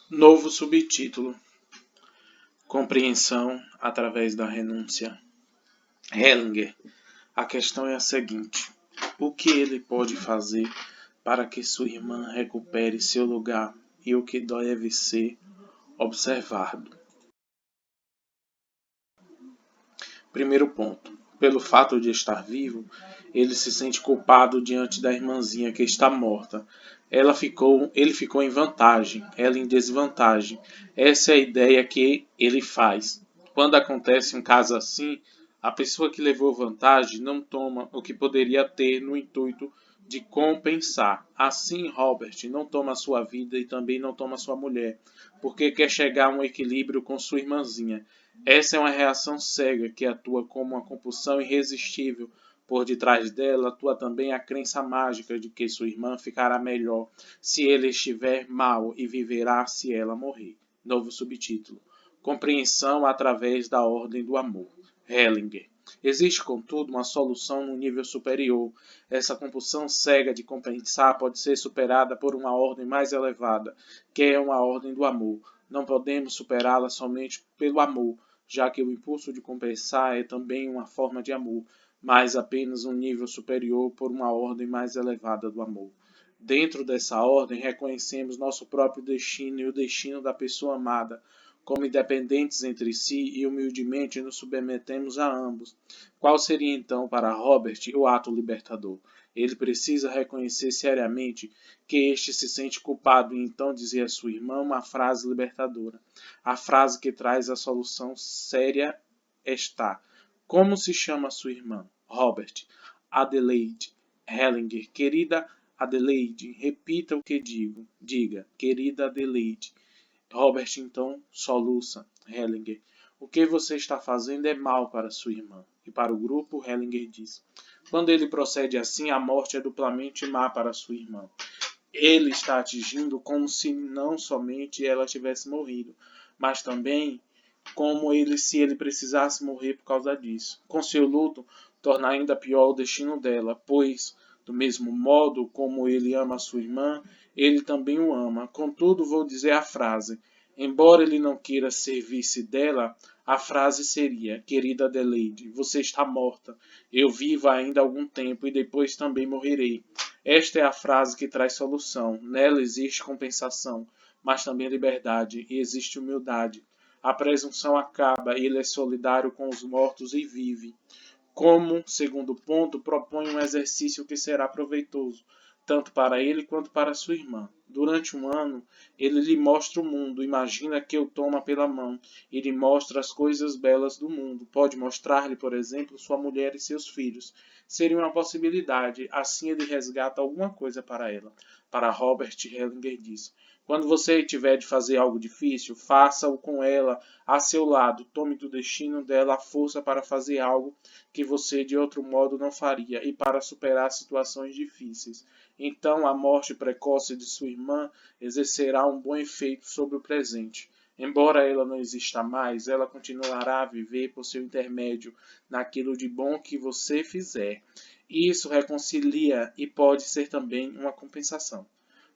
Novo subtítulo: Compreensão através da renúncia. Hellinger. A questão é a seguinte: o que ele pode fazer para que sua irmã recupere seu lugar e o que deve ser observado? Primeiro ponto: pelo fato de estar vivo, ele se sente culpado diante da irmãzinha que está morta. Ele ficou em vantagem, ela em desvantagem. Essa é a ideia que ele faz. Quando acontece um caso assim, a pessoa que levou vantagem não toma o que poderia ter no intuito de compensar. Assim, Robert não toma sua vida e também não toma sua mulher, porque quer chegar a um equilíbrio com sua irmãzinha. Essa é uma reação cega que atua como uma compulsão irresistível. Por detrás dela atua também a crença mágica de que sua irmã ficará melhor se ele estiver mal e viverá se ela morrer. Novo subtítulo: Compreensão através da ordem do amor. Hellinger. Existe, contudo, uma solução no nível superior. Essa compulsão cega de compensar pode ser superada por uma ordem mais elevada, que é uma ordem do amor. Não podemos superá-la somente pelo amor, já que o impulso de compensar é também uma forma de amor, mas apenas um nível superior por uma ordem mais elevada do amor. Dentro dessa ordem, reconhecemos nosso próprio destino e o destino da pessoa amada como independentes entre si e humildemente nos submetemos a ambos. Qual seria então para Robert o ato libertador? Ele precisa reconhecer seriamente que este se sente culpado e então dizer à sua irmã uma frase libertadora. A frase que traz a solução séria está: como se chama sua irmã? Robert. Adelaide. Hellinger. Querida Adelaide, repita o que digo. Diga, querida Adelaide. Robert então soluça. Hellinger. O que você está fazendo é mal para sua irmã. E para o grupo, Hellinger diz: quando ele procede assim, a morte é duplamente má para sua irmã. Ele está atingindo como se não somente ela tivesse morrido, mas também como se ele precisasse morrer por causa disso. Com seu luto, torna ainda pior o destino dela, pois, do mesmo modo como ele ama sua irmã, ele também o ama. Contudo, vou dizer a frase. Embora ele não queira ser vice dela, a frase seria: querida Adelaide, você está morta. Eu vivo ainda algum tempo e depois também morrerei. Esta é a frase que traz solução. Nela existe compensação, mas também liberdade e existe humildade. A presunção acaba, ele é solidário com os mortos e vive. Como, segundo ponto, propõe um exercício que será proveitoso, tanto para ele quanto para sua irmã. Durante um ano, ele lhe mostra o mundo, imagina que o toma pela mão e lhe mostra as coisas belas do mundo. Pode mostrar-lhe, por exemplo, sua mulher e seus filhos. Seria uma possibilidade, assim ele resgata alguma coisa para ela. Para Robert, Hellinger diz: quando você tiver de fazer algo difícil, faça-o com ela a seu lado. Tome do destino dela a força para fazer algo que você de outro modo não faria e para superar situações difíceis. Então a morte precoce de sua irmã exercerá um bom efeito sobre o presente. Embora ela não exista mais, ela continuará a viver por seu intermédio naquilo de bom que você fizer. Isso reconcilia e pode ser também uma compensação.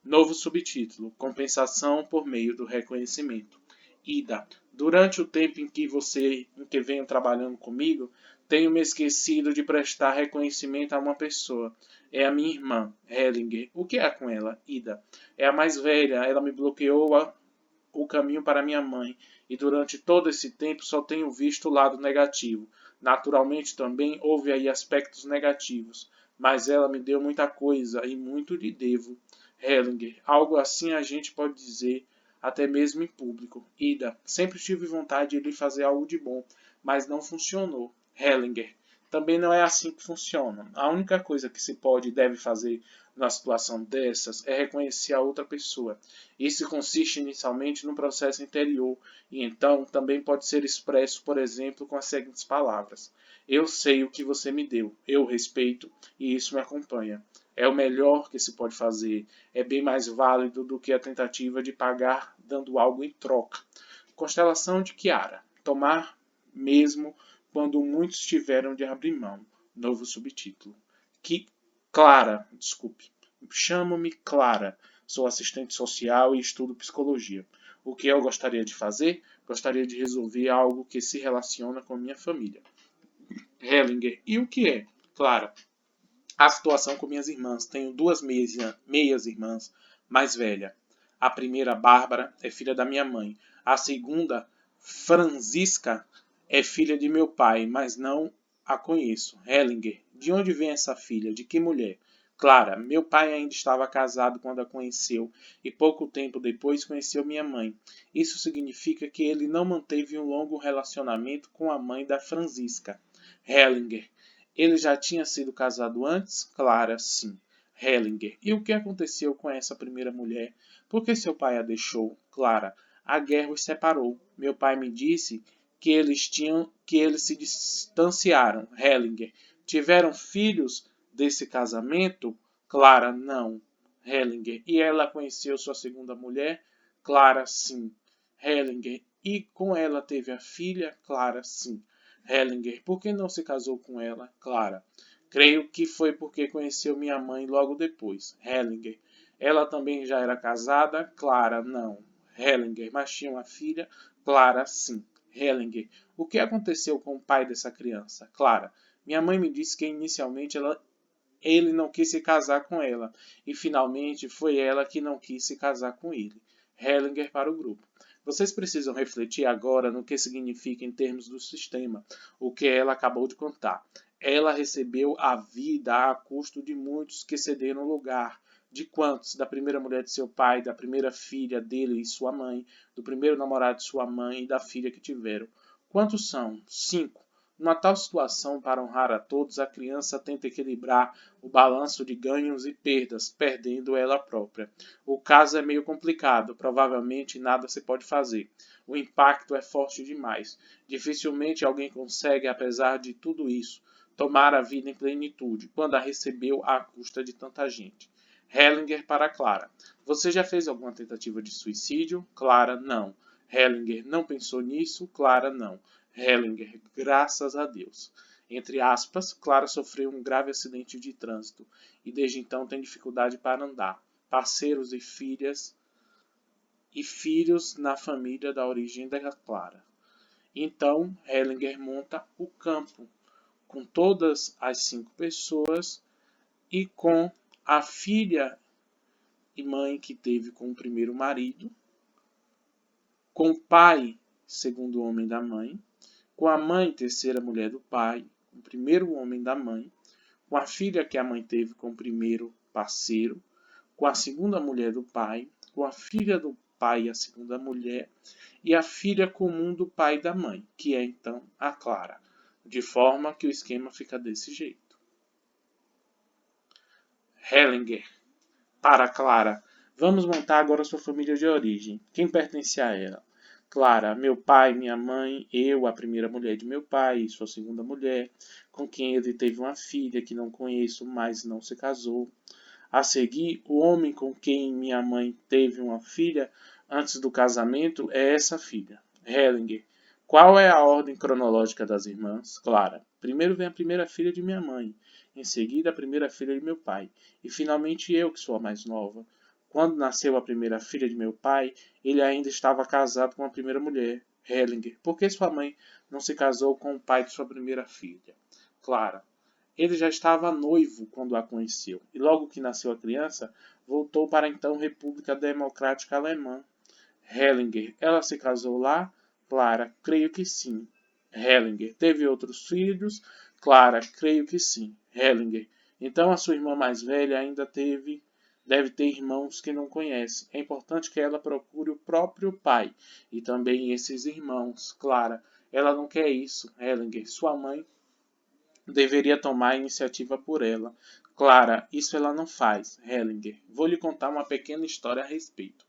Novo subtítulo: Compensação por meio do reconhecimento. Ida. Durante o tempo em que venho trabalhando comigo, tenho me esquecido de prestar reconhecimento a uma pessoa. É a minha irmã, Hellinger. O que há com ela? Ida. É a mais velha. Ela me bloqueou o caminho para minha mãe. E durante todo esse tempo só tenho visto o lado negativo. Naturalmente também houve aí aspectos negativos. Mas ela me deu muita coisa e muito lhe devo. Hellinger. Algo assim a gente pode dizer até mesmo em público. Ida. Sempre tive vontade de lhe fazer algo de bom, mas não funcionou. Hellinger. Também não é assim que funciona. A única coisa que se pode e deve fazer numa situação dessas é reconhecer a outra pessoa. Isso consiste inicialmente num processo interior e então também pode ser expresso, por exemplo, com as seguintes palavras: eu sei o que você me deu, eu respeito e isso me acompanha. É o melhor que se pode fazer. É bem mais válido do que a tentativa de pagar dando algo em troca. Constelação de Chiara. Tomar mesmo quando muitos tiveram de abrir mão. Novo subtítulo. Clara, desculpe. Chamo-me Clara. Sou assistente social e estudo psicologia. O que eu gostaria de fazer? Gostaria de resolver algo que se relaciona com minha família. Hellinger. E o que é? Clara, a situação com minhas irmãs. Tenho duas meias irmãs mais velhas. A primeira, Bárbara, é filha da minha mãe. A segunda, Franziska, é filha de meu pai, mas não a conheço. Hellinger. De onde vem essa filha? De que mulher? Clara, meu pai ainda estava casado quando a conheceu e pouco tempo depois conheceu minha mãe. Isso significa que ele não manteve um longo relacionamento com a mãe da Franziska. Hellinger. Ele já tinha sido casado antes? Clara, sim. Hellinger. E o que aconteceu com essa primeira mulher? Por que seu pai a deixou? Clara. A guerra os separou. Meu pai me disse que eles se distanciaram. Hellinger. Tiveram filhos desse casamento? Clara, não. Hellinger. E ela conheceu sua segunda mulher? Clara, sim. Hellinger. E com ela teve a filha? Clara, sim. Hellinger. Por que não se casou com ela? Clara. Creio que foi porque conheceu minha mãe logo depois. Hellinger. Ela também já era casada? Clara, não. Hellinger. Mas tinha uma filha? Clara, sim. Hellinger. O que aconteceu com o pai dessa criança? Clara. Minha mãe me disse que inicialmente ele não quis se casar com ela e finalmente foi ela que não quis se casar com ele. Hellinger para o grupo. Vocês precisam refletir agora no que significa em termos do sistema, o que ela acabou de contar. Ela recebeu a vida a custo de muitos que cederam lugar. De quantos? Da primeira mulher de seu pai, da primeira filha dele e sua mãe, do primeiro namorado de sua mãe e da filha que tiveram. Quantos são? 5. Numa tal situação, para honrar a todos, a criança tenta equilibrar o balanço de ganhos e perdas, perdendo ela própria. O caso é meio complicado, provavelmente nada se pode fazer. O impacto é forte demais. Dificilmente alguém consegue, apesar de tudo isso, tomar a vida em plenitude, quando a recebeu à custa de tanta gente. Hellinger para Clara. Você já fez alguma tentativa de suicídio? Clara, não. Hellinger não pensou nisso? Clara, não. Hellinger, graças a Deus. Entre aspas, Clara sofreu um grave acidente de trânsito e desde então tem dificuldade para andar. Parceiros e filhos na família da origem da Clara. Então, Hellinger monta o campo com todas as 5 pessoas e com a filha e mãe que teve com o primeiro marido, com o pai, segundo homem da mãe, com a mãe, terceira mulher do pai, com o primeiro homem da mãe, com a filha que a mãe teve com o primeiro parceiro, com a segunda mulher do pai, com a filha do pai e a segunda mulher, e a filha comum do pai e da mãe, que é então a Clara, de forma que o esquema fica desse jeito. Hellinger, para Clara, vamos montar agora sua família de origem. Quem pertence a ela? Clara, meu pai, minha mãe, eu, a primeira mulher de meu pai, sua segunda mulher, com quem ele teve uma filha que não conheço, mas não se casou. A seguir, o homem com quem minha mãe teve uma filha antes do casamento é essa filha. Hellinger. Qual é a ordem cronológica das irmãs? Clara. Primeiro vem a primeira filha de minha mãe, em seguida a primeira filha de meu pai, e finalmente eu, que sou a mais nova. Quando nasceu a primeira filha de meu pai, ele ainda estava casado com a primeira mulher, Hellinger. Por que sua mãe não se casou com o pai de sua primeira filha? Clara. Ele já estava noivo quando a conheceu, e logo que nasceu a criança, voltou para a então República Democrática Alemã. Hellinger. Ela se casou lá? Clara. Creio que sim. Hellinger. Teve outros filhos? Clara. Creio que sim. Hellinger. Então a sua irmã mais velha ainda deve ter irmãos que não conhece. É importante que ela procure o próprio pai e também esses irmãos. Clara. Ela não quer isso. Hellinger. Sua mãe deveria tomar a iniciativa por ela. Clara, isso ela não faz. Hellinger, vou lhe contar uma pequena história a respeito.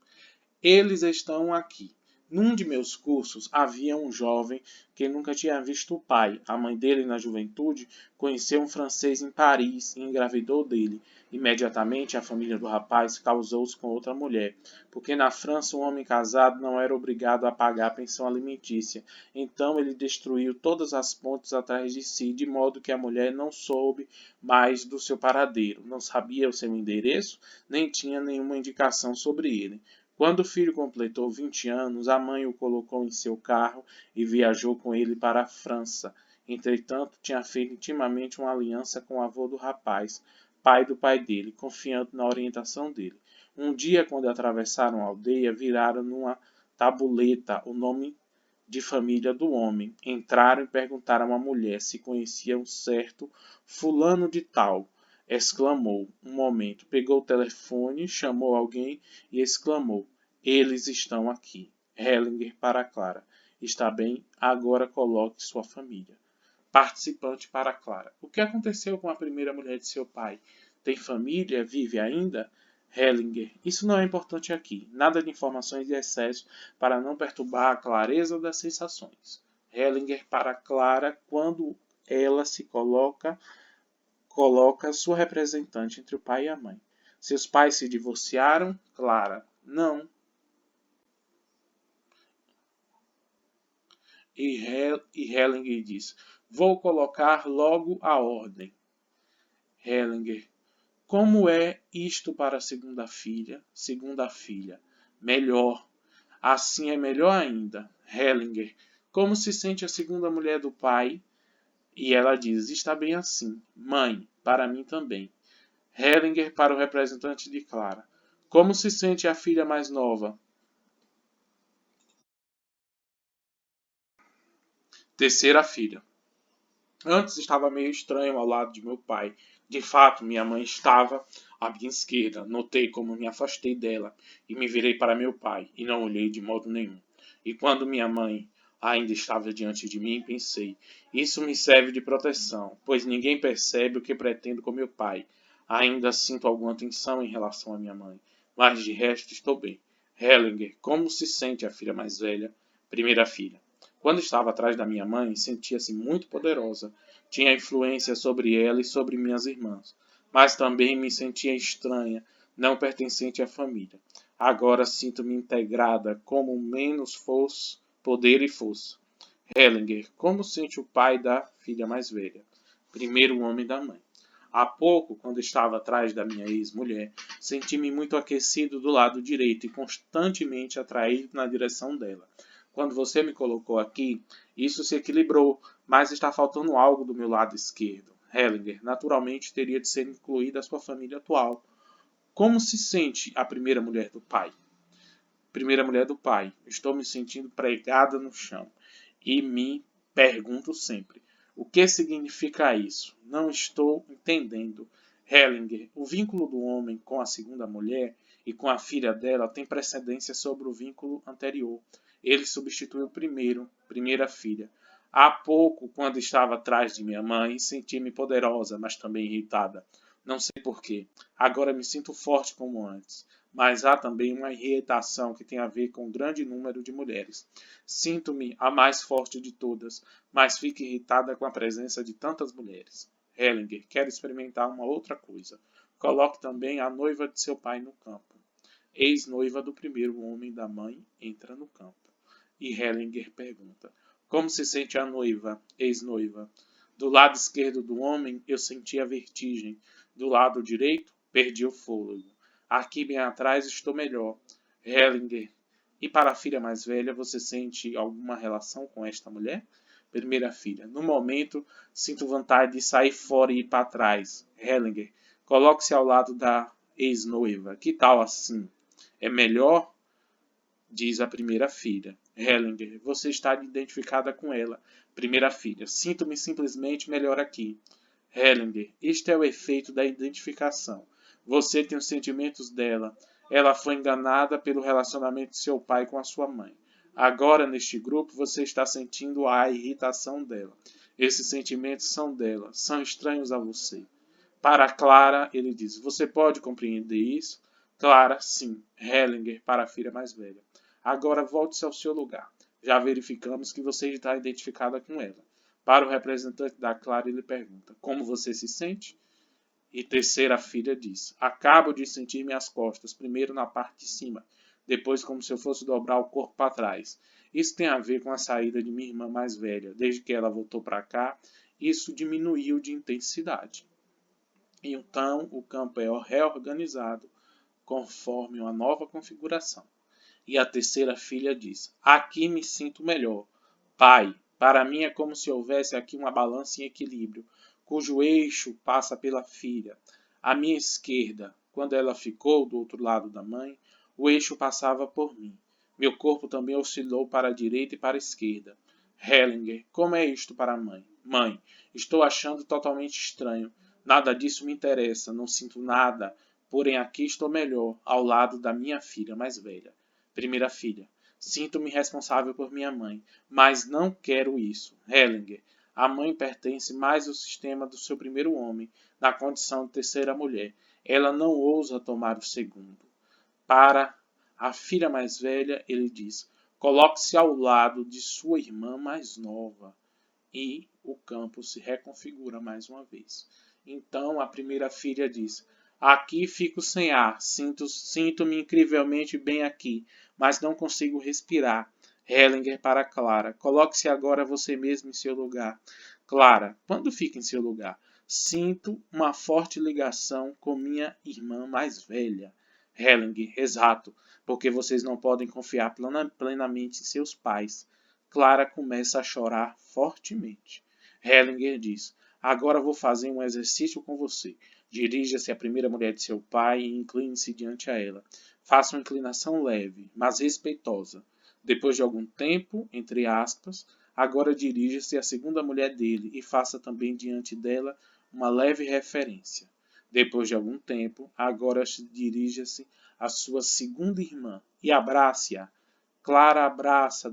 Eles estão aqui. Num de meus cursos havia um jovem que nunca tinha visto o pai. A mãe dele, na juventude, conheceu um francês em Paris e engravidou dele. Imediatamente a família do rapaz casou-se com outra mulher, porque na França um homem casado não era obrigado a pagar a pensão alimentícia. Então ele destruiu todas as pontes atrás de si, de modo que a mulher não soube mais do seu paradeiro, não sabia o seu endereço, nem tinha nenhuma indicação sobre ele. Quando o filho completou 20 anos, a mãe o colocou em seu carro e viajou com ele para a França. Entretanto, tinha feito intimamente uma aliança com o avô do rapaz, pai do pai dele, confiando na orientação dele. Um dia, quando atravessaram a aldeia, viraram numa tabuleta o nome de família do homem. Entraram e perguntaram à mulher se conhecia um certo fulano de tal. Exclamou. Um momento. Pegou o telefone, chamou alguém e exclamou. Eles estão aqui. Hellinger para Clara. Está bem, agora coloque sua família. Participante para Clara. O que aconteceu com a primeira mulher de seu pai? Tem família? Vive ainda? Hellinger. Isso não é importante aqui. Nada de informações de excesso para não perturbar a clareza das sensações. Hellinger para Clara quando ela se coloca sua representante entre o pai e a mãe. Seus pais se divorciaram? Clara. Não. E Hellinger diz: Vou colocar logo a ordem. Hellinger: Como é isto para a segunda filha? Segunda filha: Melhor. Assim é melhor ainda. Hellinger: Como se sente a segunda mulher do pai? E ela diz: Está bem assim. Mãe, para mim também. Hellinger para o representante de Clara: Como se sente a filha mais nova? Terceira filha: Antes estava meio estranho ao lado de meu pai. De fato, minha mãe estava à minha esquerda. Notei como me afastei dela e me virei para meu pai e não olhei de modo nenhum. E quando minha mãe ainda estava diante de mim, pensei: isso me serve de proteção, pois ninguém percebe o que pretendo com meu pai. Ainda sinto alguma tensão em relação à minha mãe, mas de resto estou bem. Hellinger, como se sente a filha mais velha? Primeira filha. Quando estava atrás da minha mãe, sentia-se muito poderosa. Tinha influência sobre ela e sobre minhas irmãs. Mas também me sentia estranha, não pertencente à família. Agora sinto-me integrada, como menos fosse poder e força. Hellinger, como sente o pai da filha mais velha? Primeiro homem da mãe. Há pouco, quando estava atrás da minha ex-mulher, senti-me muito aquecido do lado direito e constantemente atraído na direção dela. Quando você me colocou aqui, isso se equilibrou, mas está faltando algo do meu lado esquerdo. Hellinger, naturalmente teria de ser incluída a sua família atual. Como se sente a primeira mulher do pai? Primeira mulher do pai. Estou me sentindo pregada no chão. E me pergunto sempre: o que significa isso? Não estou entendendo. Hellinger, o vínculo do homem com a segunda mulher e com a filha dela tem precedência sobre o vínculo anterior. Ele substitui o primeiro, primeira filha. Há pouco, quando estava atrás de minha mãe, senti-me poderosa, mas também irritada. Não sei porquê. Agora me sinto forte como antes. Mas há também uma irritação que tem a ver com o grande número de mulheres. Sinto-me a mais forte de todas, mas fico irritada com a presença de tantas mulheres. Hellinger quer experimentar uma outra coisa. Coloque também a noiva de seu pai no campo. Ex-noiva do primeiro homem da mãe entra no campo. E Hellinger pergunta: Como se sente a noiva, ex-noiva? Do lado esquerdo do homem eu sentia vertigem. Do lado direito, perdi o fôlego. Aqui bem atrás estou melhor. Hellinger. E para a filha mais velha, você sente alguma relação com esta mulher? Primeira filha. No momento, sinto vontade de sair fora e ir para trás. Hellinger. Coloque-se ao lado da ex-noiva. Que tal assim? É melhor? Diz a primeira filha. Hellinger. Você está identificada com ela. Primeira filha. Sinto-me simplesmente melhor aqui. Hellinger. Este é o efeito da identificação. Você tem os sentimentos dela. Ela foi enganada pelo relacionamento de seu pai com a sua mãe. Agora, neste grupo, você está sentindo a irritação dela. Esses sentimentos são dela, são estranhos a você. Para Clara, ele diz: Você pode compreender isso? Clara, sim. Hellinger, para a filha mais velha. Agora volte-se ao seu lugar. Já verificamos que você está identificada com ela. Para o representante da Clara, ele pergunta: Como você se sente? E terceira filha diz: Acabo de sentir minhas costas, primeiro na parte de cima, depois como se eu fosse dobrar o corpo para trás. Isso tem a ver com a saída de minha irmã mais velha. Desde que ela voltou para cá, isso diminuiu de intensidade. Então, o campo é reorganizado conforme uma nova configuração. E a terceira filha diz: aqui me sinto melhor. Pai, para mim é como se houvesse aqui uma balança em equilíbrio, cujo eixo passa pela filha. À minha esquerda, quando ela ficou do outro lado da mãe, o eixo passava por mim. Meu corpo também oscilou para a direita e para a esquerda. Hellinger, como é isto para a mãe? Mãe, estou achando totalmente estranho. Nada disso me interessa, não sinto nada. Porém, aqui estou melhor, ao lado da minha filha mais velha. Primeira filha. Sinto-me responsável por minha mãe, mas não quero isso. Hellinger. A mãe pertence mais ao sistema do seu primeiro homem, na condição de terceira mulher. Ela não ousa tomar o segundo. Para a filha mais velha, ele diz: coloque-se ao lado de sua irmã mais nova. E o campo se reconfigura mais uma vez. Então a primeira filha diz: aqui fico sem ar, sinto-me incrivelmente bem aqui, mas não consigo respirar. Hellinger para Clara: coloque-se agora você mesmo em seu lugar. Clara: quando fica em seu lugar? Sinto uma forte ligação com minha irmã mais velha. Hellinger: exato, porque vocês não podem confiar plenamente em seus pais. Clara começa a chorar fortemente. Hellinger diz: agora vou fazer um exercício com você. Dirija-se à primeira mulher de seu pai e incline-se diante a ela. Faça uma inclinação leve, mas respeitosa. Depois de algum tempo, entre aspas, agora dirija-se à segunda mulher dele e faça também diante dela uma leve referência. Depois de algum tempo, agora dirija-se à sua segunda irmã e abrace-a. Clara abraça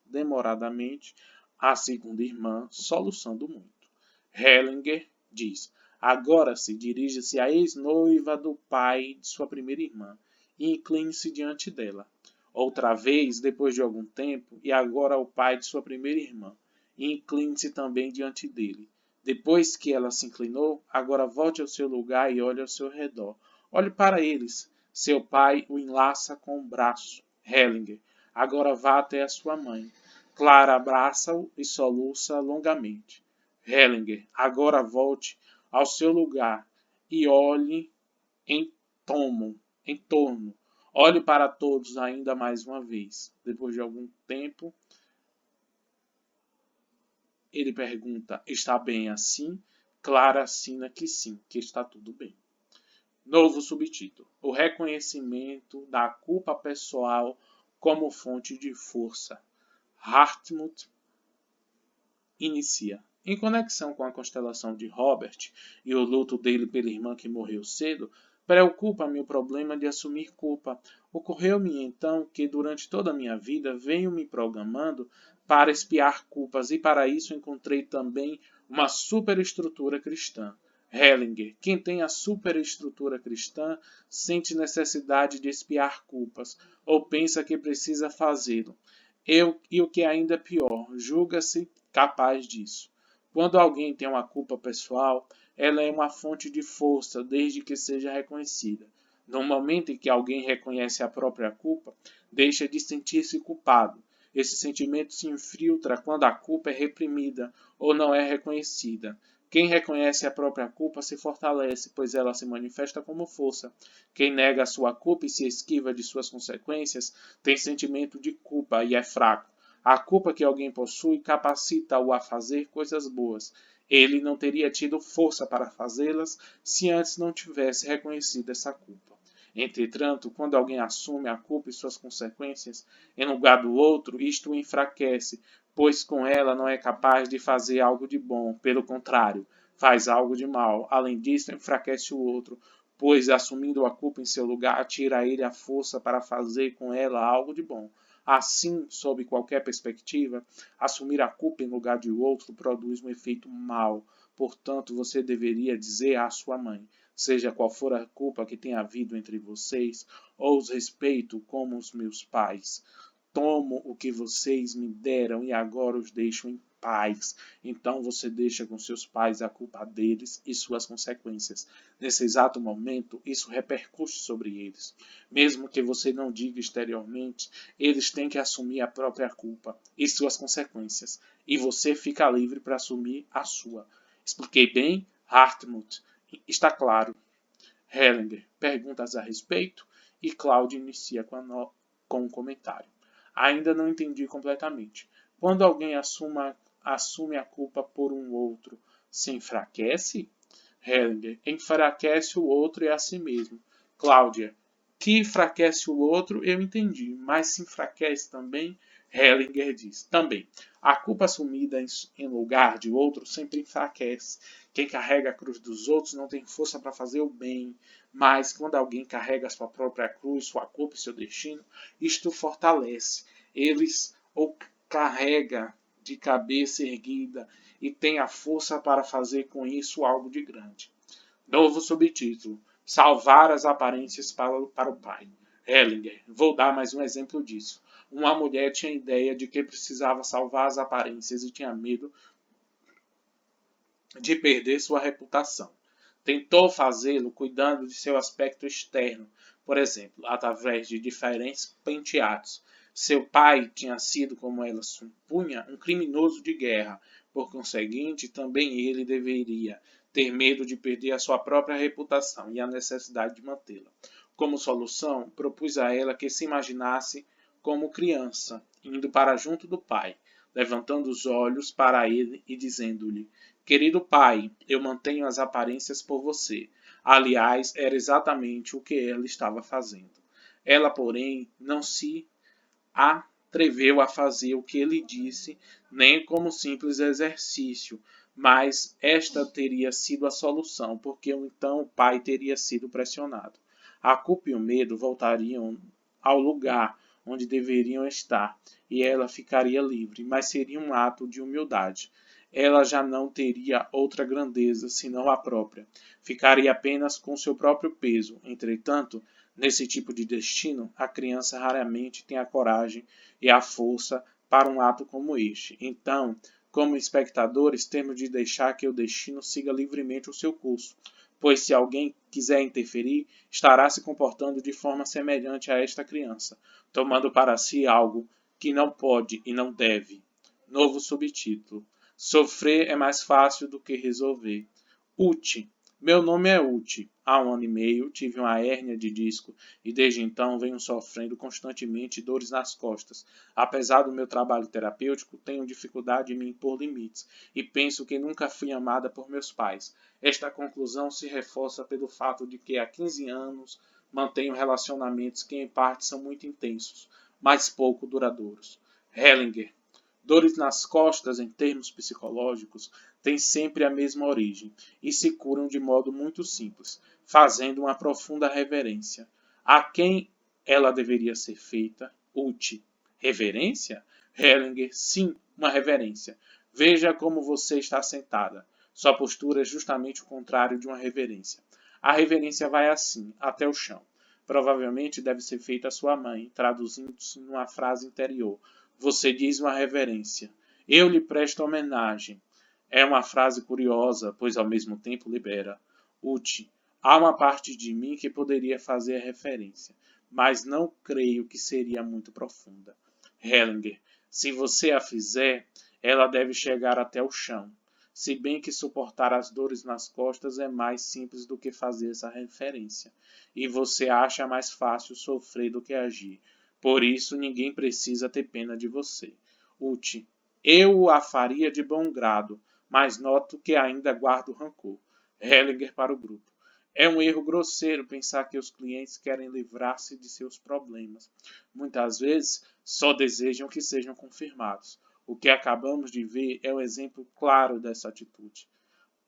demoradamente a segunda irmã, soluçando muito. Hellinger diz: agora se dirige-se à ex-noiva do pai de sua primeira irmã e incline-se diante dela. Outra vez, depois de algum tempo, e agora ao pai de sua primeira irmã, e incline-se também diante dele. Depois que ela se inclinou, agora volte ao seu lugar e olhe ao seu redor. Olhe para eles. Seu pai o enlaça com o braço. Hellinger. Agora vá até a sua mãe. Clara abraça-o e soluça longamente. Hellinger. Agora volte ao seu lugar e olhe em torno. Olhe para todos ainda mais uma vez. Depois de algum tempo, ele pergunta: está bem assim? Clara assina que sim, que está tudo bem. Novo subtítulo: o reconhecimento da culpa pessoal como fonte de força. Hartmut inicia. Em conexão com a constelação de Robert e o luto dele pela irmã que morreu cedo, preocupa-me o problema de assumir culpa. Ocorreu-me então que durante toda a minha vida venho me programando para expiar culpas e para isso encontrei também uma superestrutura cristã. Hellinger, quem tem a superestrutura cristã, sente necessidade de expiar culpas ou pensa que precisa fazê-lo. E o que é ainda pior, julga-se capaz disso. Quando alguém tem uma culpa pessoal, ela é uma fonte de força desde que seja reconhecida. No momento em que alguém reconhece a própria culpa, deixa de sentir-se culpado. Esse sentimento se infiltra quando a culpa é reprimida ou não é reconhecida. Quem reconhece a própria culpa se fortalece, pois ela se manifesta como força. Quem nega a sua culpa e se esquiva de suas consequências tem sentimento de culpa e é fraco. A culpa que alguém possui capacita-o a fazer coisas boas. Ele não teria tido força para fazê-las se antes não tivesse reconhecido essa culpa. Entretanto, quando alguém assume a culpa e suas consequências em lugar do outro, isto o enfraquece, pois com ela não é capaz de fazer algo de bom. Pelo contrário, faz algo de mal. Além disso, enfraquece o outro, pois assumindo a culpa em seu lugar, tira a ele a força para fazer com ela algo de bom. Assim, sob qualquer perspectiva, assumir a culpa em lugar de outro produz um efeito mau. Portanto, você deveria dizer à sua mãe: seja qual for a culpa que tenha havido entre vocês, ou os respeito como os meus pais. Tomo o que vocês me deram e agora os deixo em paz. Então você deixa com seus pais a culpa deles e suas consequências. Nesse exato momento, isso repercute sobre eles. Mesmo que você não diga exteriormente, eles têm que assumir a própria culpa e suas consequências. E você fica livre para assumir a sua. Expliquei bem, Hartmut? Está claro. Hellinger, perguntas a respeito? E Cláudia inicia com um comentário. Ainda não entendi completamente. Quando alguém assume a culpa por um outro, se enfraquece? Hellinger, enfraquece o outro e a si mesmo. Cláudia, que enfraquece o outro, eu entendi, mas se enfraquece também? Hellinger diz, também. A culpa assumida em lugar de outro sempre enfraquece. Quem carrega a cruz dos outros não tem força para fazer o bem, mas quando alguém carrega a sua própria cruz, sua culpa e seu destino, isto fortalece. Eles o carrega de cabeça erguida e tem a força para fazer com isso algo de grande. Novo subtítulo: Salvar as aparências para o pai. Hellinger, vou dar mais um exemplo disso. Uma mulher tinha a ideia de que precisava salvar as aparências e tinha medo de perder sua reputação. Tentou fazê-lo cuidando de seu aspecto externo, por exemplo, através de diferentes penteados. Seu pai tinha sido, como ela supunha, um criminoso de guerra. Por conseguinte, também ele deveria ter medo de perder a sua própria reputação e a necessidade de mantê-la. Como solução, propus a ela que se imaginasse como criança, indo para junto do pai, levantando os olhos para ele e dizendo-lhe: Querido pai, eu mantenho as aparências por você. Aliás, era exatamente o que ela estava fazendo. Ela, porém, não se atreveu a fazer o que ele disse, nem como simples exercício, mas esta teria sido a solução, porque então o pai teria sido pressionado. A culpa e o medo voltariam ao lugar onde deveriam estar, e ela ficaria livre, mas seria um ato de humildade. Ela já não teria outra grandeza senão a própria. Ficaria apenas com seu próprio peso. Entretanto, nesse tipo de destino, a criança raramente tem a coragem e a força para um ato como este. Então, como espectadores, temos de deixar que o destino siga livremente o seu curso, pois se alguém quiser interferir, estará se comportando de forma semelhante a esta criança, tomando para si algo que não pode e não deve. Novo subtítulo: Sofrer é mais fácil do que resolver. Uti. Meu nome é Uti. Há 1 ano e meio tive uma hérnia de disco e desde então venho sofrendo constantemente dores nas costas. Apesar do meu trabalho terapêutico, tenho dificuldade em me impor limites e penso que nunca fui amada por meus pais. Esta conclusão se reforça pelo fato de que há 15 anos mantenho relacionamentos que em parte são muito intensos, mas pouco duradouros. Hellinger. Dores nas costas, em termos psicológicos, têm sempre a mesma origem e se curam de modo muito simples, fazendo uma profunda reverência. A quem ela deveria ser feita? Uti. Reverência? Hellinger, sim, uma reverência. Veja como você está sentada. Sua postura é justamente o contrário de uma reverência. A reverência vai assim, até o chão. Provavelmente deve ser feita à sua mãe, traduzindo-se numa frase interior. Você diz uma reverência. Eu lhe presto homenagem. É uma frase curiosa, pois ao mesmo tempo libera. Uti. Há uma parte de mim que poderia fazer a referência, mas não creio que seria muito profunda. Hellinger. Se você a fizer, ela deve chegar até o chão. Se bem que suportar as dores nas costas é mais simples do que fazer essa referência. E você acha mais fácil sofrer do que agir. Por isso, ninguém precisa ter pena de você. Uti. Eu a faria de bom grado, mas noto que ainda guardo rancor. Hellinger para o grupo. É um erro grosseiro pensar que os clientes querem livrar-se de seus problemas. Muitas vezes, só desejam que sejam confirmados. O que acabamos de ver é um exemplo claro dessa atitude.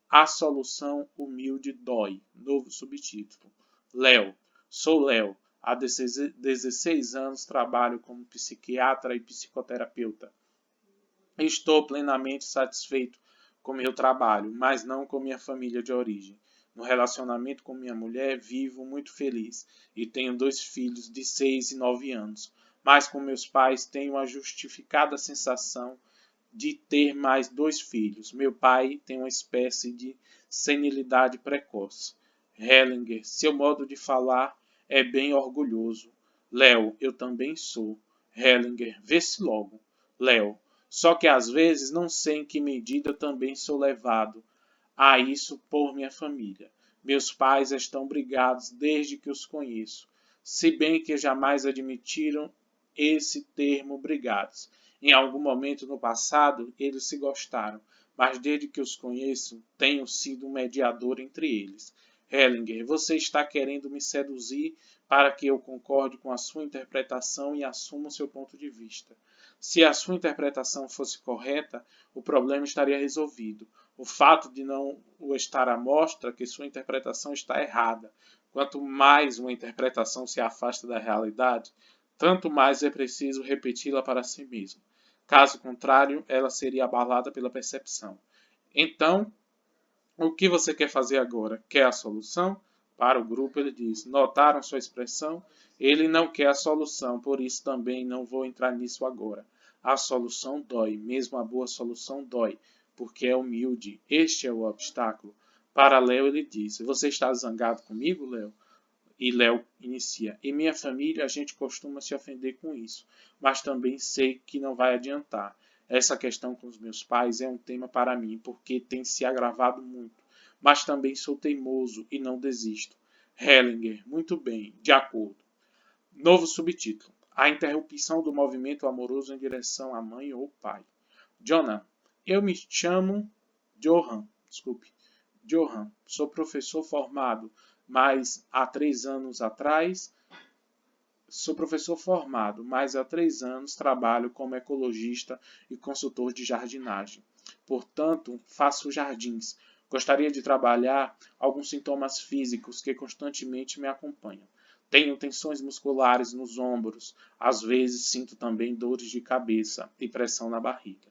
A solução humilde dói. Novo subtítulo. Léo. Sou Léo. Há 16 anos trabalho como psiquiatra e psicoterapeuta. Estou plenamente satisfeito com meu trabalho, mas não com minha família de origem. No relacionamento com minha mulher, vivo muito feliz e tenho 2 filhos de 6 e 9 anos. Mas com meus pais tenho a justificada sensação de ter mais 2 filhos. Meu pai tem uma espécie de senilidade precoce. Hellinger, seu modo de falar é bem orgulhoso. Léo, eu também sou. Hellinger, vê-se logo. Léo, só que às vezes não sei em que medida também sou levado a isso por minha família. Meus pais estão brigados desde que os conheço. se bem que jamais admitiram esse termo brigados. Em algum momento no passado, eles se gostaram, mas desde que os conheço, tenho sido um mediador entre eles. Hellinger, você está querendo me seduzir para que eu concorde com a sua interpretação e assuma o seu ponto de vista. Se a sua interpretação fosse correta, o problema estaria resolvido. O fato de não o estar mostra que sua interpretação está errada. Quanto mais uma interpretação se afasta da realidade, tanto mais é preciso repeti-la para si mesmo. Caso contrário, ela seria abalada pela percepção. Então, o que você quer fazer agora? Quer a solução? Para o grupo, ele diz: notaram sua expressão? Ele não quer a solução, por isso também não vou entrar nisso agora. A solução dói, mesmo a boa solução dói, porque é humilde. Este é o obstáculo. Para Léo, ele diz: você está zangado comigo, Léo? E Léo inicia: em minha família a gente costuma se ofender com isso, mas também sei que não vai adiantar. Essa questão com os meus pais é um tema para mim, porque tem se agravado muito. Mas também sou teimoso e não desisto. Hellinger, muito bem, de acordo. Novo subtítulo: a interrupção do movimento amoroso em direção à mãe ou pai. Johan, eu me chamo Johan, sou professor formado, mas há 3 anos atrás trabalho como ecologista e consultor de jardinagem. Portanto, faço jardins. Gostaria de trabalhar alguns sintomas físicos que constantemente me acompanham. Tenho tensões musculares nos ombros. Às vezes sinto também dores de cabeça e pressão na barriga.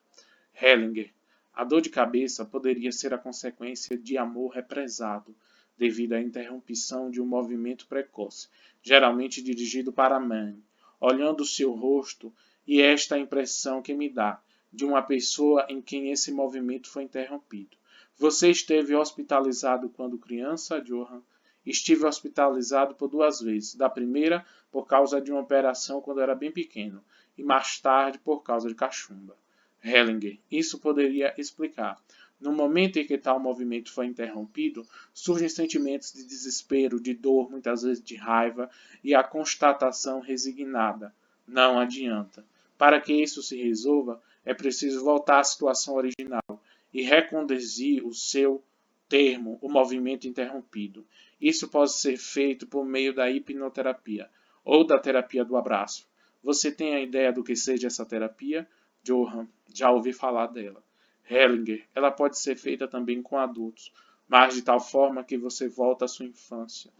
Hellinger. A dor de cabeça poderia ser a consequência de amor represado, devido à interrupção de um movimento precoce, geralmente dirigido para a mãe. Olhando o seu rosto, e esta é a impressão que me dá, de uma pessoa em quem esse movimento foi interrompido. Você esteve hospitalizado quando criança, Johan? Estive hospitalizado por 2 vezes. Da primeira, por causa de uma operação quando era bem pequeno, e mais tarde por causa de cachumba. Hellinger, isso poderia explicar. No momento em que tal movimento foi interrompido, surgem sentimentos de desespero, de dor, muitas vezes de raiva, e a constatação resignada. Não adianta. Para que isso se resolva, é preciso voltar à situação original e reconduzir o seu termo, o movimento interrompido. Isso pode ser feito por meio da hipnoterapia ou da terapia do abraço. Você tem a ideia do que seja essa terapia? Johan, já ouvi falar dela. Hellinger, ela pode ser feita também com adultos, mas de tal forma que você volta à sua infância.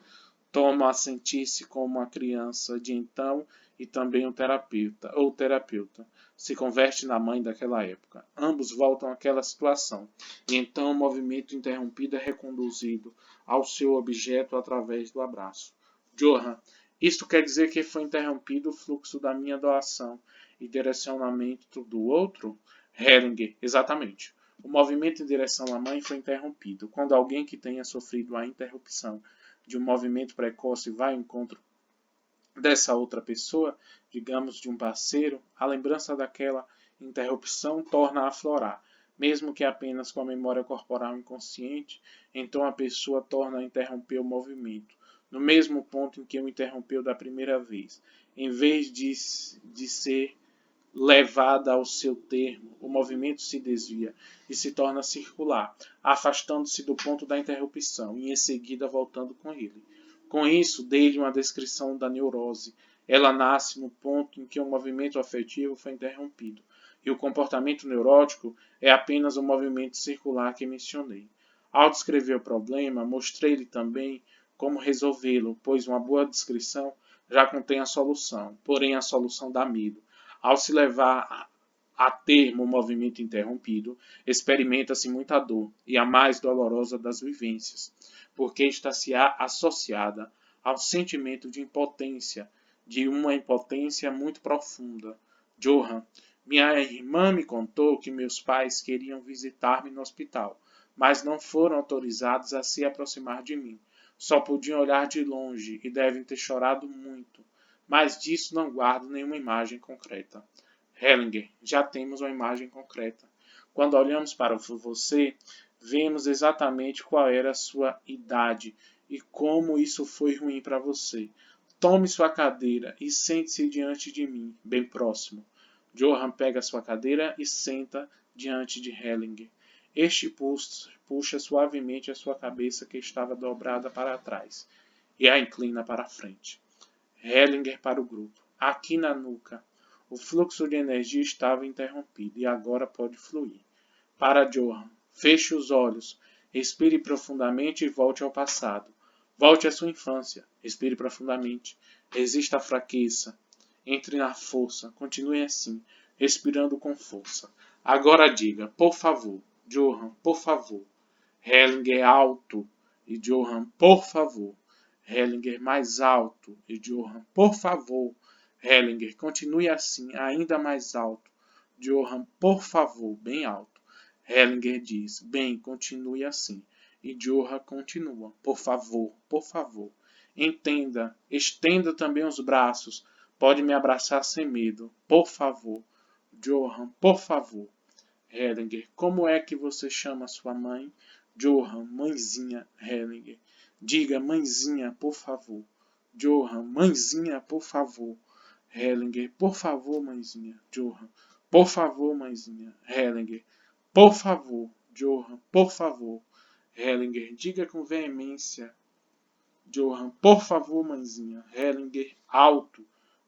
Toma a sentir-se como uma criança de então e também um terapeuta se converte na mãe daquela época. Ambos voltam àquela situação, e então o movimento interrompido é reconduzido ao seu objeto através do abraço. Johan, isto quer dizer que foi interrompido o fluxo da minha doação e direcionamento do outro? Hellinger, exatamente. O movimento em direção à mãe foi interrompido. Quando alguém que tenha sofrido a interrupção de um movimento precoce vai ao encontro dessa outra pessoa, digamos de um parceiro, a lembrança daquela interrupção torna a aflorar, mesmo que apenas com a memória corporal inconsciente, então a pessoa torna a interromper o movimento, no mesmo ponto em que o interrompeu da primeira vez. Em vez de ser levada ao seu termo, o movimento se desvia e se torna circular, afastando-se do ponto da interrupção e em seguida voltando com ele. Com isso, dei-lhe uma descrição da neurose. Ela nasce no ponto em que o movimento afetivo foi interrompido, e o comportamento neurótico é apenas o movimento circular que mencionei. Ao descrever o problema, mostrei-lhe também como resolvê-lo, pois uma boa descrição já contém a solução, porém a solução dá medo. Ao se levar a termo o movimento interrompido, experimenta-se muita dor, e a mais dolorosa das vivências, porque está-se associada ao sentimento de impotência, de uma impotência muito profunda. Johan, minha irmã me contou que meus pais queriam visitar-me no hospital, mas não foram autorizados a se aproximar de mim. Só podiam olhar de longe e devem ter chorado muito. Mas disso não guardo nenhuma imagem concreta. Hellinger, já temos uma imagem concreta. Quando olhamos para você, vemos exatamente qual era a sua idade e como isso foi ruim para você. Tome sua cadeira e sente-se diante de mim, bem próximo. Johann pega sua cadeira e senta diante de Hellinger. Este puxa suavemente a sua cabeça que estava dobrada para trás e a inclina para a frente. Hellinger para o grupo. Aqui na nuca. O fluxo de energia estava interrompido e agora pode fluir. Para Johann. Feche os olhos. Respire profundamente e volte ao passado. Volte à sua infância. Respire profundamente. Resista à fraqueza. Entre na força. Continue assim, respirando com força. Agora diga, por favor. Johann, por favor. Hellinger alto. E Johann, por favor. Hellinger mais alto. E Johann, por favor. Hellinger, continue assim, ainda mais alto. Johann, por favor, bem alto. Hellinger diz, bem, continue assim. E Johann continua, por favor, por favor. Entenda, estenda também os braços. Pode me abraçar sem medo, por favor. Johann, por favor. Hellinger, como é que você chama sua mãe? Johann, mãezinha. Hellinger, diga mãezinha, por favor. Johann, mãezinha, por favor. Hellinger, por favor, mãezinha. Johann, por favor, mãezinha. Hellinger, por favor. Johann, por favor. Hellinger, diga com veemência. Johann, por favor, mãezinha. Hellinger, alto.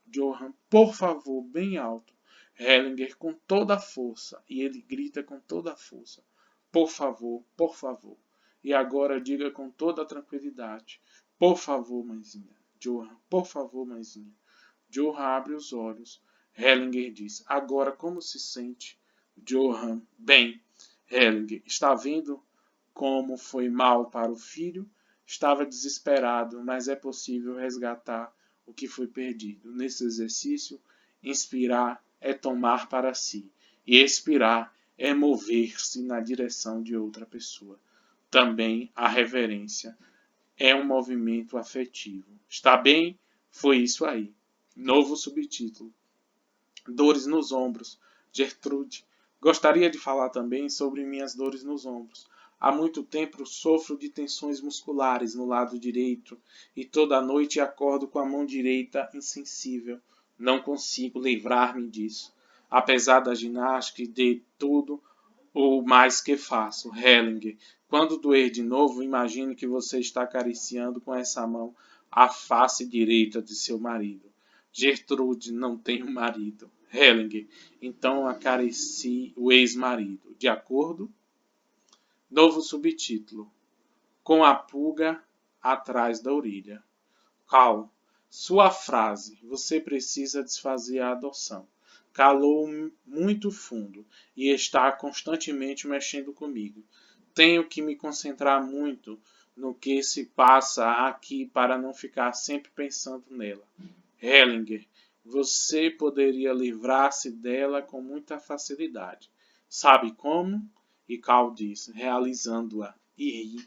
Johann, por favor, bem alto. Hellinger com toda a força. E ele grita com toda a força. Por favor, por favor. E agora diga com toda a tranquilidade. Por favor, mãezinha. Johann, por favor, mãezinha. Johann abre os olhos. Hellinger diz, agora como se sente? Johann, bem. Hellinger, está vendo como foi mal para o filho? Estava desesperado, mas é possível resgatar o que foi perdido. Nesse exercício, inspirar é tomar para si, e expirar é mover-se na direção de outra pessoa. Também a reverência é um movimento afetivo. Está bem? Foi isso aí. Novo subtítulo. Dores nos ombros. Gertrude. Gostaria de falar também sobre minhas dores nos ombros. Há muito tempo sofro de tensões musculares no lado direito e toda noite acordo com a mão direita insensível. Não consigo livrar-me disso. Apesar da ginástica e de tudo o mais que faço. Hellinger, quando doer de novo, imagine que você está acariciando com essa mão a face direita de seu marido. Gertrude, não tenho marido. Hellinger, então acaricie o ex-marido. De acordo? Novo subtítulo. Com a pulga atrás da orelha. Cal. Sua frase. Você precisa desfazer a adoção. Calou muito fundo e está constantemente mexendo comigo. Tenho que me concentrar muito no que se passa aqui para não ficar sempre pensando nela. Hellinger, você poderia livrar-se dela com muita facilidade. Sabe como? E Cal diz, realizando-a, e ri.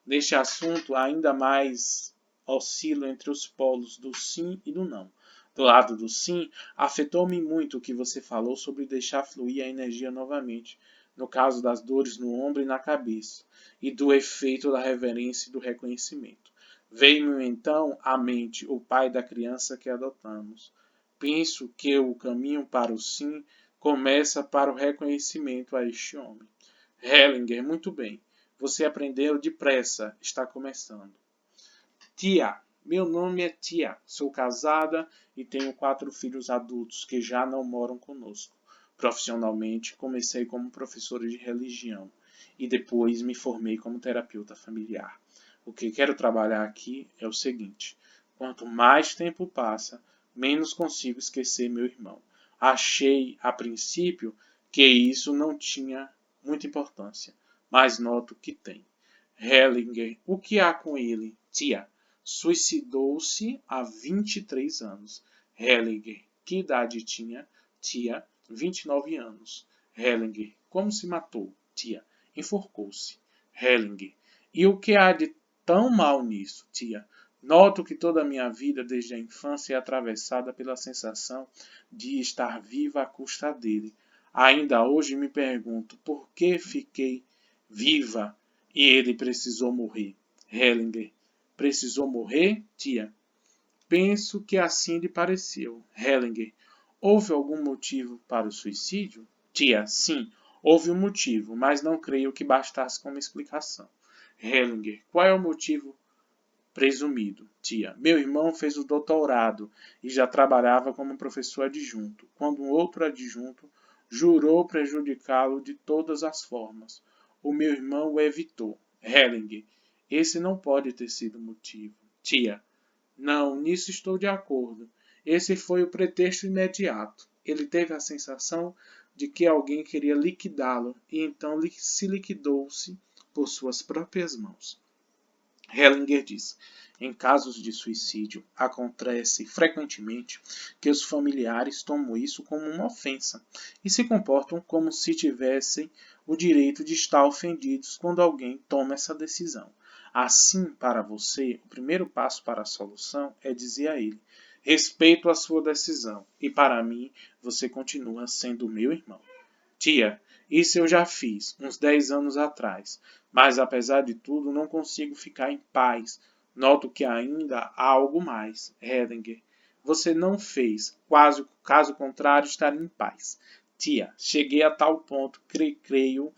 Neste assunto, ainda mais oscilo entre os polos do sim e do não. Do lado do sim, afetou-me muito o que você falou sobre deixar fluir a energia novamente, no caso das dores no ombro e na cabeça, e do efeito da reverência e do reconhecimento. Veio-me então à mente o pai da criança que adotamos. Penso que o caminho para o sim começa para o reconhecimento a este homem. Hellinger, muito bem. Você aprendeu depressa, está começando. Tia, meu nome é Tia. Sou casada e tenho 4 filhos adultos que já não moram conosco. Profissionalmente, comecei como professora de religião e depois me formei como terapeuta familiar. O que quero trabalhar aqui é o seguinte: quanto mais tempo passa, menos consigo esquecer meu irmão. Achei, a princípio, que isso não tinha muita importância, mas noto que tem. Hellinger, o que há com ele? Tia, suicidou-se há 23 anos. Hellinger, que idade tinha? Tia, 29 anos. Hellinger, como se matou? Tia, enforcou-se. Hellinger, e o que há de tão mal nisso, tia? Noto que toda a minha vida, desde a infância, é atravessada pela sensação de estar viva à custa dele. Ainda hoje me pergunto por que fiquei viva e ele precisou morrer. Hellinger, precisou morrer, tia? Penso que assim lhe pareceu. Hellinger: houve algum motivo para o suicídio? Tia: sim, houve um motivo, mas não creio que bastasse como explicação. Hellinger: qual é o motivo presumido? Tia: meu irmão fez o doutorado e já trabalhava como professor adjunto, quando um outro adjunto jurou prejudicá-lo de todas as formas. O meu irmão o evitou. Hellinger: esse não pode ter sido o motivo. Tia: não, nisso estou de acordo. Esse foi o pretexto imediato. Ele teve a sensação de que alguém queria liquidá-lo e então se liquidou-se por suas próprias mãos. Hellinger diz: em casos de suicídio, acontece frequentemente que os familiares tomam isso como uma ofensa e se comportam como se tivessem o direito de estar ofendidos quando alguém toma essa decisão. Assim, para você, o primeiro passo para a solução é dizer a ele: respeito a sua decisão e para mim você continua sendo meu irmão. Tia, isso eu já fiz, uns 10 anos atrás, mas apesar de tudo não consigo ficar em paz. Noto que ainda há algo mais. Hellinger: você não fez, quase caso contrário estaria em paz. Tia, cheguei a tal ponto que creio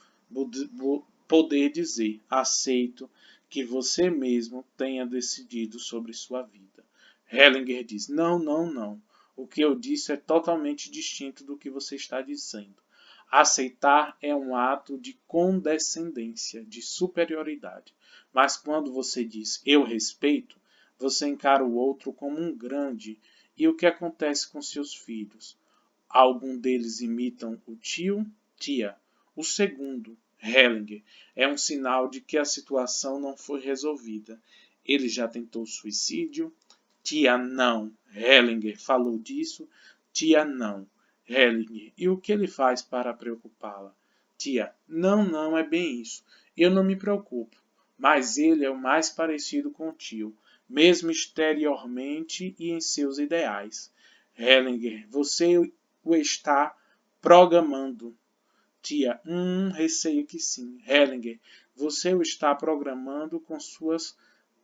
poder dizer, aceito que você mesmo tenha decidido sobre sua vida. Hellinger diz: não, não, não. O que eu disse é totalmente distinto do que você está dizendo. Aceitar é um ato de condescendência, de superioridade. Mas quando você diz eu respeito, você encara o outro como um grande. E o que acontece com seus filhos? Algum deles imitam o tio, tia. O segundo, Hellinger, é um sinal de que a situação não foi resolvida. Ele já tentou suicídio? Tia, não. Hellinger falou disso? Tia, não. Hellinger: e o que ele faz para preocupá-la? Tia: não, não é bem isso. Eu não me preocupo. Mas ele é o mais parecido com o tio, mesmo exteriormente e em seus ideais. Hellinger: você o está programando. Tia: receio que sim. Hellinger: você o está programando com suas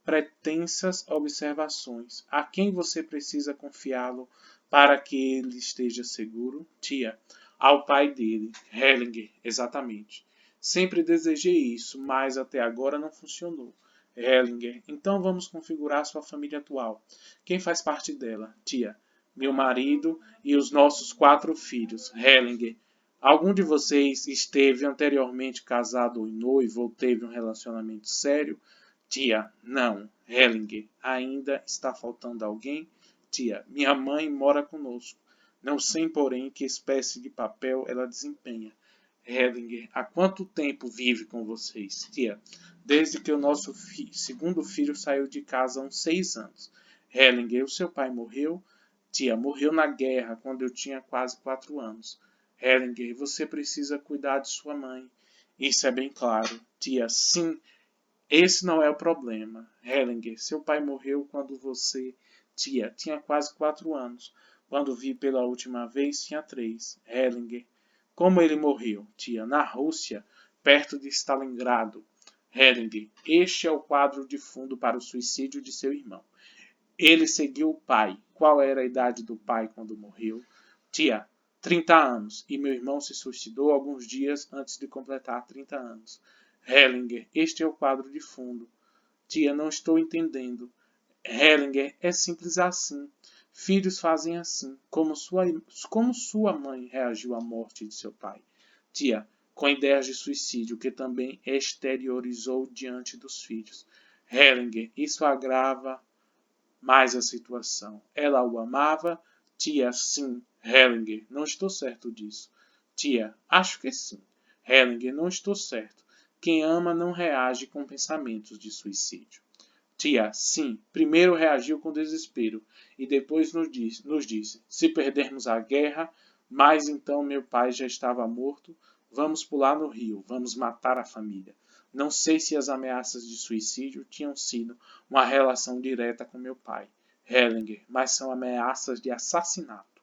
pretensas observações. A quem você precisa confiá-lo para que ele esteja seguro? Tia: ao pai dele. Hellinger: exatamente. Sempre desejei isso, mas até agora não funcionou. Hellinger: então vamos configurar sua família atual. Quem faz parte dela? Tia: meu marido e os nossos 4 filhos. Hellinger: algum de vocês esteve anteriormente casado ou noivo ou teve um relacionamento sério? Tia: não. Hellinger: ainda está faltando alguém? Tia: minha mãe mora conosco. Não sei, porém, que espécie de papel ela desempenha. Hellinger: há quanto tempo vive com vocês? Tia: desde que o nosso segundo filho saiu de casa há uns 6 anos. Hellinger: o seu pai morreu? Tia: morreu na guerra, quando eu tinha quase 4 anos. Hellinger: você precisa cuidar de sua mãe. Isso é bem claro. Tia: sim. Esse não é o problema. Hellinger: seu pai morreu quando você, tia, tinha quase 4 anos. Quando vi pela última vez, tinha 3. Hellinger: como ele morreu? Tia: na Rússia, perto de Stalingrado. Hellinger: este é o quadro de fundo para o suicídio de seu irmão. Ele seguiu o pai. Qual era a idade do pai quando morreu? Tia: 30 anos. E meu irmão se suicidou alguns dias antes de completar 30 anos. Hellinger: este é o quadro de fundo. Tia: não estou entendendo. Hellinger: é simples assim. Filhos fazem assim. Como sua mãe reagiu à morte de seu pai? Tia: com ideias de suicídio, que também exteriorizou diante dos filhos. Hellinger: isso agrava mais a situação. Ela o amava? Tia: sim. Hellinger: não estou certo disso. Tia: acho que sim. Hellinger: não estou certo. Quem ama não reage com pensamentos de suicídio. Tia: sim. Primeiro reagiu com desespero e depois nos disse: se perdermos a guerra, mas então meu pai já estava morto, vamos pular no rio, vamos matar a família. Não sei se as ameaças de suicídio tinham sido uma relação direta com meu pai. Hellinger: mas são ameaças de assassinato.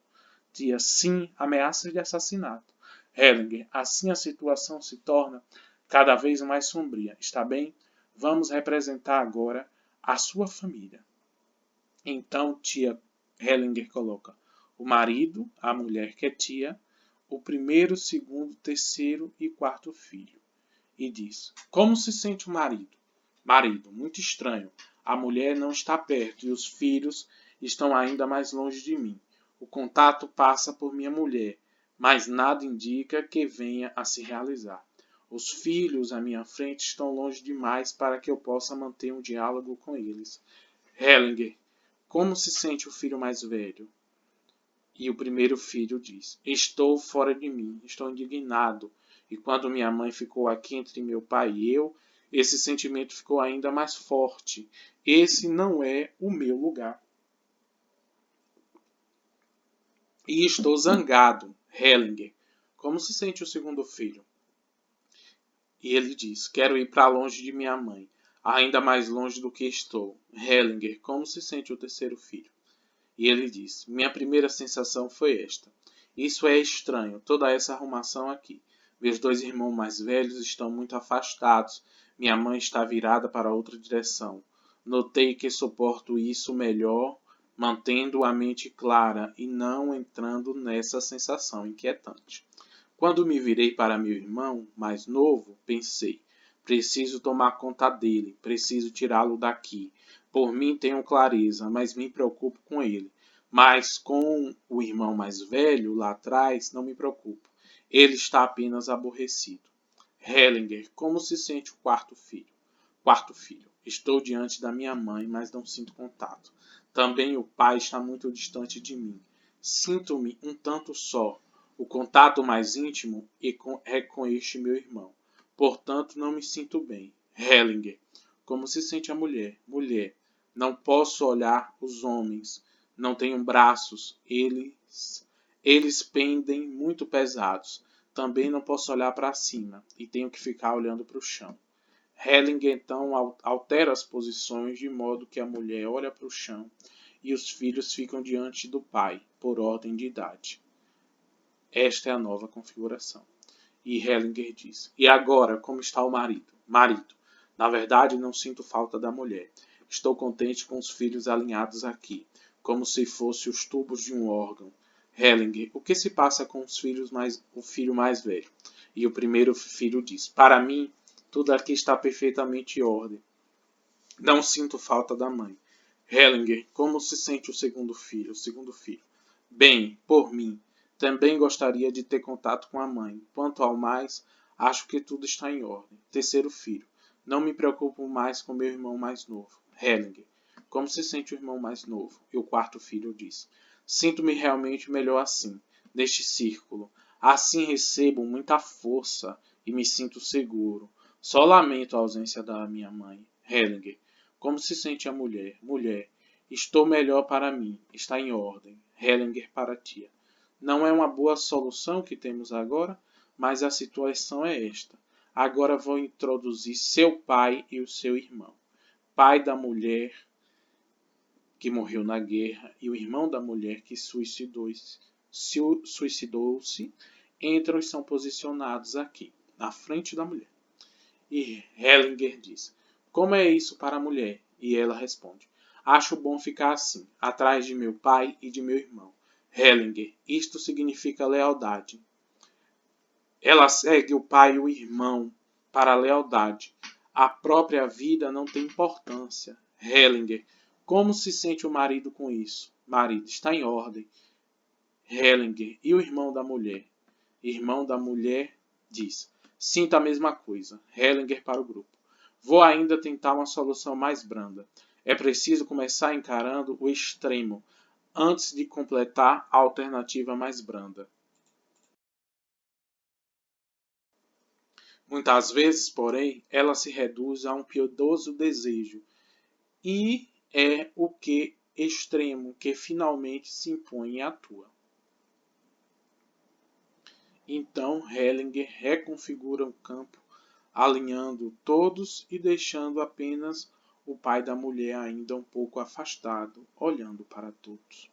Tia: sim, ameaças de assassinato. Hellinger: assim a situação se torna cada vez mais sombria. Está bem? Vamos representar agora a sua família. Então tia Hellinger coloca o marido, a mulher que é tia, o primeiro, segundo, terceiro e quarto filho. E diz: como se sente o marido? Marido, muito estranho. A mulher não está perto e os filhos estão ainda mais longe de mim. O contato passa por minha mulher, mas nada indica que venha a se realizar. Os filhos à minha frente estão longe demais para que eu possa manter um diálogo com eles. Hellinger, como se sente o filho mais velho? E o primeiro filho diz: estou fora de mim, estou indignado. E quando minha mãe ficou aqui entre meu pai e eu, esse sentimento ficou ainda mais forte. Esse não é o meu lugar. E estou zangado. Hellinger, como se sente o segundo filho? E ele diz: quero ir para longe de minha mãe, ainda mais longe do que estou. Hellinger, como se sente o terceiro filho? E ele diz: minha primeira sensação foi esta. Isso é estranho, toda essa arrumação aqui. Meus dois irmãos mais velhos estão muito afastados. Minha mãe está virada para outra direção. Notei que suporto isso melhor, mantendo a mente clara e não entrando nessa sensação inquietante. Quando me virei para meu irmão mais novo, pensei: preciso tomar conta dele, preciso tirá-lo daqui. Por mim tenho clareza, mas me preocupo com ele. Mas com o irmão mais velho, lá atrás, não me preocupo. Ele está apenas aborrecido. Hellinger, como se sente o quarto filho? Quarto filho. Estou diante da minha mãe, mas não sinto contato. Também o pai está muito distante de mim. Sinto-me um tanto só. O contato mais íntimo é com este meu irmão. Portanto, não me sinto bem. Hellinger, como se sente a mulher? Mulher, não posso olhar os homens. Não tenho braços. Eles pendem muito pesados. Também não posso olhar para cima e tenho que ficar olhando para o chão. Hellinger então altera as posições de modo que a mulher olha para o chão e os filhos ficam diante do pai, por ordem de idade. Esta é a nova configuração. E Hellinger diz: e agora, como está o marido? Marido, na verdade não sinto falta da mulher. Estou contente com os filhos alinhados aqui, como se fossem os tubos de um órgão. Hellinger, o que se passa com o filho mais velho? E o primeiro filho diz: para mim, tudo aqui está perfeitamente em ordem. Não sinto falta da mãe. Hellinger, como se sente o segundo filho? O segundo filho. Bem, por mim. Também gostaria de ter contato com a mãe. Quanto ao mais, acho que tudo está em ordem. Terceiro filho. Não me preocupo mais com meu irmão mais novo. Hellinger, como se sente o irmão mais novo? E o quarto filho diz: sinto-me realmente melhor assim, neste círculo. Assim recebo muita força e me sinto seguro. Só lamento a ausência da minha mãe. Hellinger, como se sente a mulher? Mulher, estou melhor para mim. Está em ordem. Hellinger para a tia. Não é uma boa solução que temos agora, mas a situação é esta. Agora vou introduzir seu pai e o seu irmão. Pai da mulher que morreu na guerra e o irmão da mulher que suicidou-se entram e são posicionados aqui, na frente da mulher. E Hellinger diz: como é isso para a mulher? E ela responde: acho bom ficar assim, atrás de meu pai e de meu irmão. Hellinger, isto significa lealdade. Ela segue o pai e o irmão para a lealdade. A própria vida não tem importância. Hellinger, como se sente o marido com isso? Marido, está em ordem. Hellinger, e o irmão da mulher? Irmão da mulher diz: sinto a mesma coisa. Hellinger para o grupo: vou ainda tentar uma solução mais branda. É preciso começar encarando o extremo antes de completar a alternativa mais branda. Muitas vezes, porém, ela se reduz a um piedoso desejo e é o que extremo que finalmente se impõe e atua. Então Hellinger reconfigura o campo, alinhando todos e deixando apenas o pai da mulher ainda um pouco afastado, olhando para todos.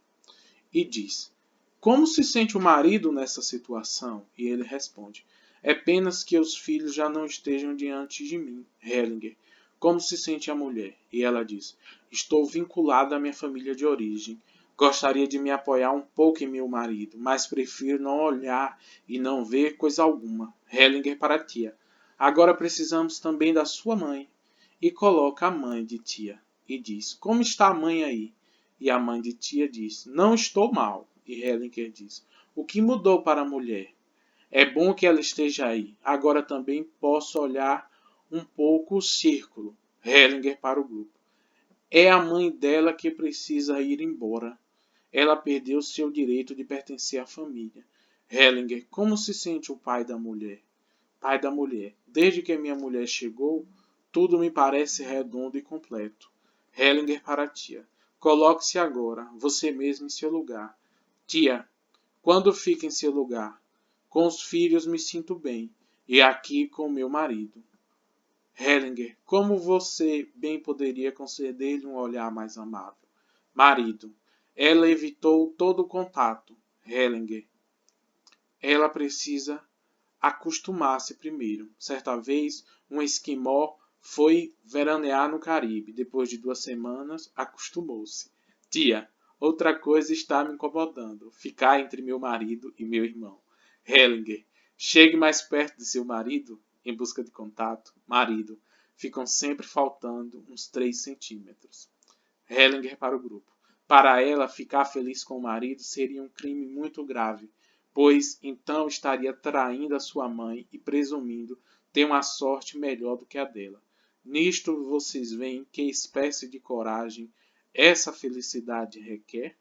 E diz: como se sente o marido nessa situação? E ele responde: é apenas que os filhos já não estejam diante de mim. Hellinger: como se sente a mulher? E ela diz: estou vinculada à minha família de origem. Gostaria de me apoiar um pouco em meu marido, mas prefiro não olhar e não ver coisa alguma. Hellinger para a tia: agora precisamos também da sua mãe. E coloca a mãe de tia e diz: como está a mãe aí? E a mãe de tia diz: não estou mal. E Hellinger diz: o que mudou para a mulher? É bom que ela esteja aí. Agora também posso olhar um pouco o círculo. Hellinger para o grupo: é a mãe dela que precisa ir embora. Ela perdeu seu direito de pertencer à família. Hellinger: como se sente o pai da mulher? Pai da mulher: desde que minha mulher chegou, tudo me parece redondo e completo. Hellinger para a tia: coloque-se agora, você mesmo em seu lugar. Tia: quando fica em seu lugar? Com os filhos me sinto bem, e aqui com meu marido. Hellinger: como você bem poderia conceder-lhe um olhar mais amável? Marido: ela evitou todo o contato. Hellinger: ela precisa acostumar-se primeiro. Certa vez, um esquimó foi veranear no Caribe. Depois de 2 semanas, acostumou-se. Tia: outra coisa está me incomodando. Ficar entre meu marido e meu irmão. Hellinger: chegue mais perto de seu marido em busca de contato. Marido: ficam sempre faltando uns 3 centímetros. Hellinger para o grupo: para ela, ficar feliz com o marido seria um crime muito grave, pois então estaria traindo a sua mãe e presumindo ter uma sorte melhor do que a dela. Nisto vocês veem que espécie de coragem essa felicidade requer?